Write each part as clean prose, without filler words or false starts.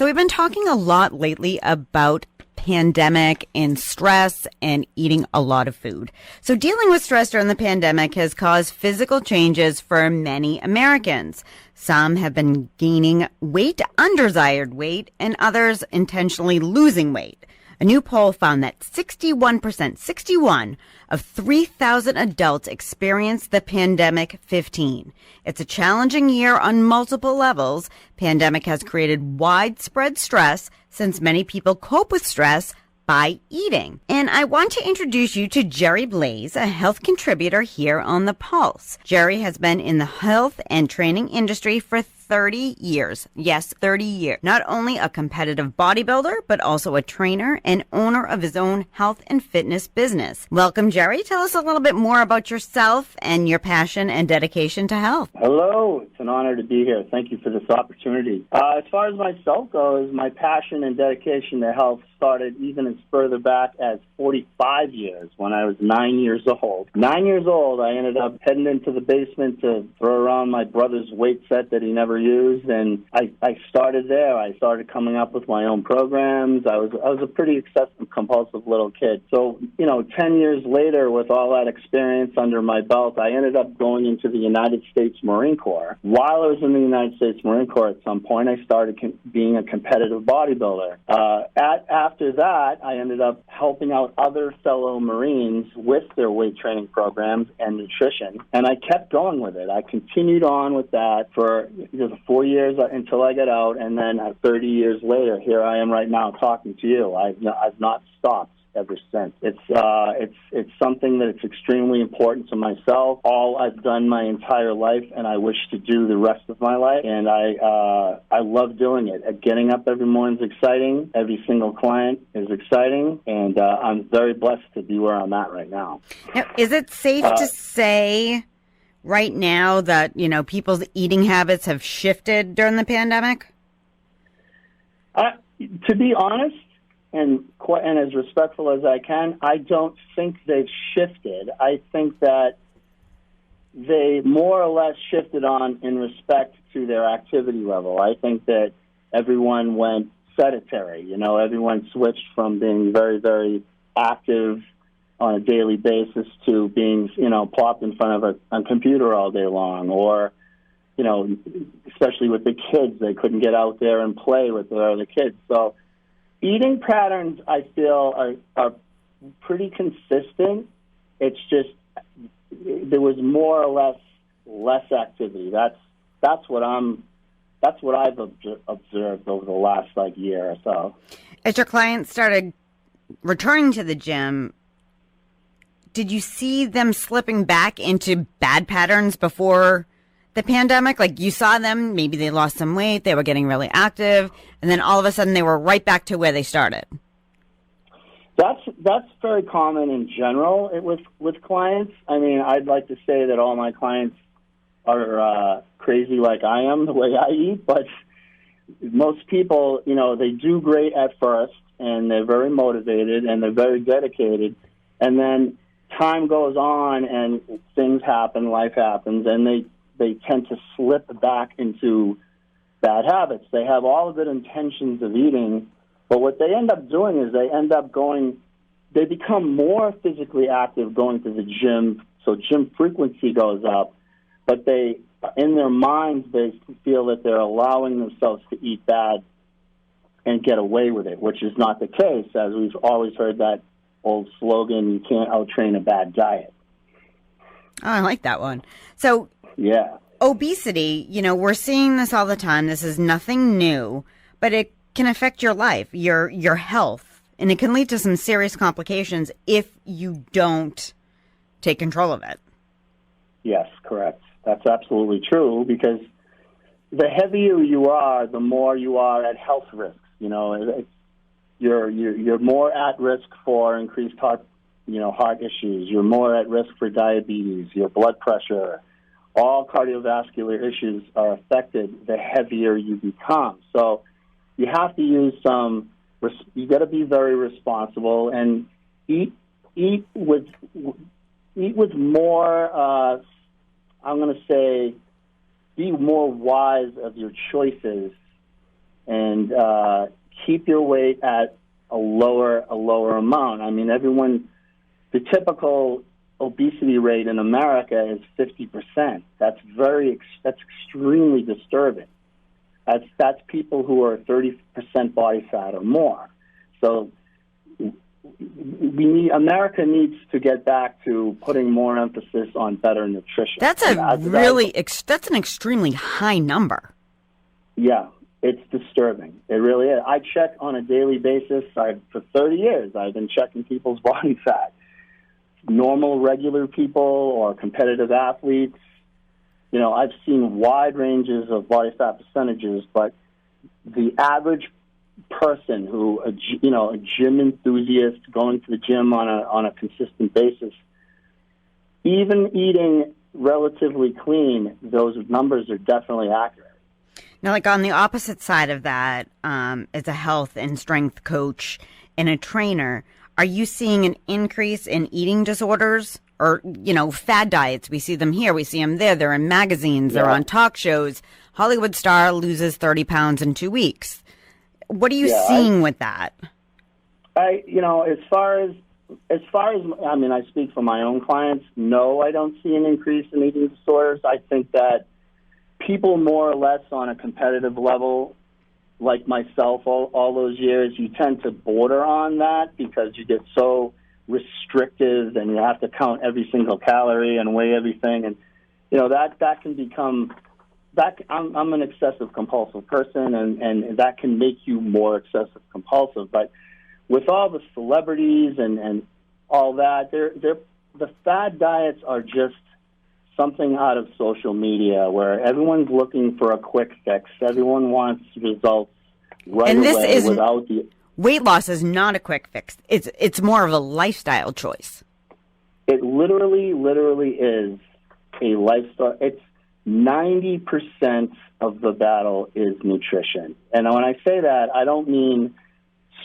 So we've been talking a lot lately about pandemic and stress and eating a lot of food. So dealing with stress during the pandemic has caused physical changes for many Americans. Some have been gaining weight, undesired weight, and others intentionally losing weight. A new poll found that 61% of 3,000 adults experienced the pandemic 15. It's a challenging year on multiple levels. Pandemic has created widespread stress since many people cope with stress by eating. And I want to introduce you to Jerry Blas, a health contributor here on The Pulse. Jerry has been in the health and training industry for 30 years. Yes, 30 years. Not only a competitive bodybuilder, but also a trainer and owner of his own health and fitness business. Welcome, Jerry. Tell us a little bit more about yourself and your passion and dedication to health. Hello. It's an honor to be here. Thank you for this opportunity. As far as myself goes, my passion and dedication to health started even as further back as 45 years when I was 9 years old. 9 years old, I ended up heading into the basement to throw around my brother's weight set that he never used, and I started there. I started coming up with my own programs. I was a pretty obsessive, compulsive little kid. So, 10 years later, with all that experience under my belt, I ended up going into the United States Marine Corps. While I was in the United States Marine Corps at some point, I started being a competitive bodybuilder. After that, I ended up helping out other fellow Marines with their weight training programs and nutrition, and I kept going with it. I continued on with that for 4 years until I got out, and then 30 years later, here I am right now talking to you. I've not stopped ever since. It's something that it's extremely important to myself. All I've done my entire life, and I wish to do the rest of my life. And I love doing it. Getting up every morning is exciting. Every single client is exciting, and I'm very blessed to be where I'm at right now. Now, is it safe to say right now that people's eating habits have shifted during the pandemic? To be honest, and as respectful as I can, I don't think they've shifted. I think that they more or less shifted on in respect to their activity level. I think that everyone went sedentary. Everyone switched from being very, very active on a daily basis to being, plopped in front of a computer all day long, or, especially with the kids, they couldn't get out there and play with the other kids. So eating patterns, I feel, are pretty consistent. It's just there was more or less activity. That's what I've observed over the last year or so. As your clients started returning to the gym, did you see them slipping back into bad patterns before the pandemic? Like you saw them, maybe they lost some weight, they were getting really active, and then all of a sudden they were right back to where they started. That's very common in general with clients. I mean, I'd like to say that all my clients are crazy like I am, the way I eat, but most people, they do great at first, and they're very motivated, and they're very dedicated, and then time goes on, and things happen, life happens, and they tend to slip back into bad habits. They have all the good intentions of eating, but what they end up doing is they become more physically active going to the gym, so gym frequency goes up, but in their minds, they feel that they're allowing themselves to eat bad and get away with it, which is not the case, as we've always heard that old slogan, you can't out-train a bad diet. Oh, I like that one. So, yeah. Obesity, we're seeing this all the time. This is nothing new, but it can affect your life, your health, and it can lead to some serious complications if you don't take control of it. Yes, correct. That's absolutely true, because the heavier you are, the more you are at health risks. You're more at risk for increased heart issues. You're more at risk for diabetes, your blood pressure. All cardiovascular issues are affected the heavier you become. So you have to use you got to be very responsible and eat with more, I'm going to say, be more wise of your choices and keep your weight at a lower amount. I mean, the typical obesity rate in America is 50%. That's extremely disturbing. That's people who are 30% body fat or more. So America needs to get back to putting more emphasis on better nutrition. That's that's an extremely high number. Yeah, it's disturbing. It really is. I check on a daily basis. For 30 years, I've been checking people's body fat. Normal, regular people or competitive athletes. You know, I've seen wide ranges of body fat percentages, but the average person who, a gym enthusiast going to the gym on a consistent basis, even eating relatively clean, those numbers are definitely accurate. Now, like on the opposite side of that, as a health and strength coach and a trainer, are you seeing an increase in eating disorders or, fad diets? We see them here. We see them there. They're in magazines. They're on talk shows. Hollywood star loses 30 pounds in 2 weeks. What are you seeing with that? As far as, I speak for my own clients. No, I don't see an increase in eating disorders. I think that people more or less on a competitive level, like myself, all those years, you tend to border on that because you get so restrictive and you have to count every single calorie and weigh everything. And, that can become... I'm an excessive compulsive person, and that can make you more excessive compulsive. But with all the celebrities and all that, the fad diets are just something out of social media where everyone's looking for a quick fix. Everyone wants results right away without the... Weight loss is not a quick fix. It's more of a lifestyle choice. It literally is a lifestyle. It's 90% of the battle is nutrition. And when I say that, I don't mean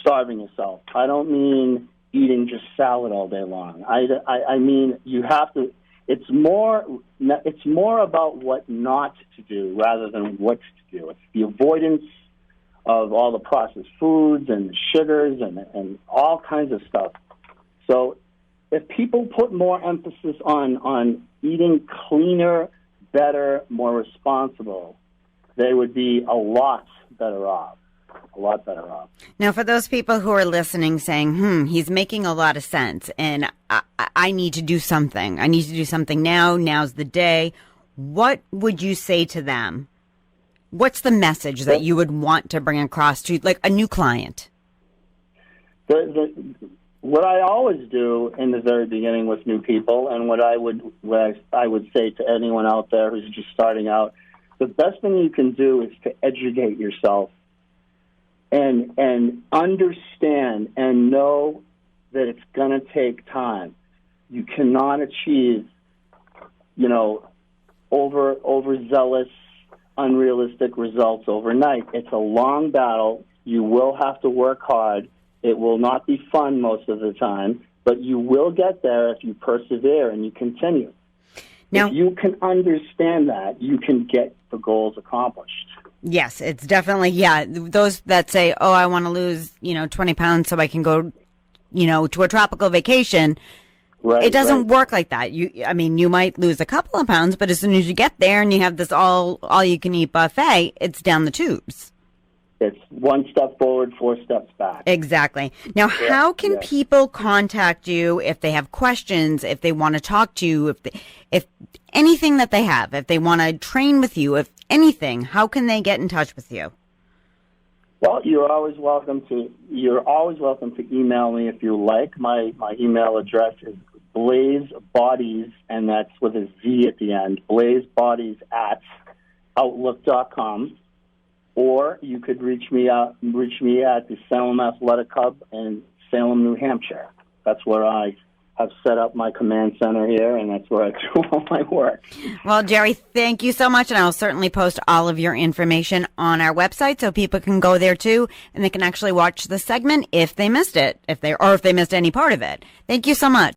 starving yourself. I don't mean eating just salad all day long. I mean you have to... It's more about what not to do rather than what to do. It's the avoidance of all the processed foods and sugars and all kinds of stuff. So if people put more emphasis on eating cleaner, better, more responsible, they would be a lot better off. Now, for those people who are listening saying, he's making a lot of sense, and I need to do something. I need to do something now. Now's the day. What would you say to them? What's the message that you would want to bring across to, like, a new client? What I always do in the very beginning with new people, and what I would say to anyone out there who's just starting out, the best thing you can do is to educate yourself and understand and know that it's going to take time. You cannot achieve, overzealous, unrealistic results overnight. It's a long battle. You will have to work hard. It will not be fun most of the time, but you will get there if you persevere and you continue. Now, if you can understand that, you can get the goals accomplished. Yes, it's definitely, those that say, I want to lose, 20 pounds so I can go, to a tropical vacation. Right, it doesn't work like that. You might lose a couple of pounds, but as soon as you get there and you have this all you can eat buffet, it's down the tubes. It's one step forward, 4 steps back. Exactly. Now, how can people contact you if they have questions, if they want to talk to you, if anything that they have, if they want to train with you, if anything, how can they get in touch with you? Well, you're always welcome to email me if you like. My email address is Blas Bodies, and that's with a Z at the end, blasbodies@outlook.com. Or you could reach me at the Salem Athletic Club in Salem, New Hampshire. That's where I have set up my command center here, and that's where I do all my work. Well, Jerry, thank you so much, and I'll certainly post all of your information on our website so people can go there too, and they can actually watch the segment if they missed it, if they missed any part of it. Thank you so much.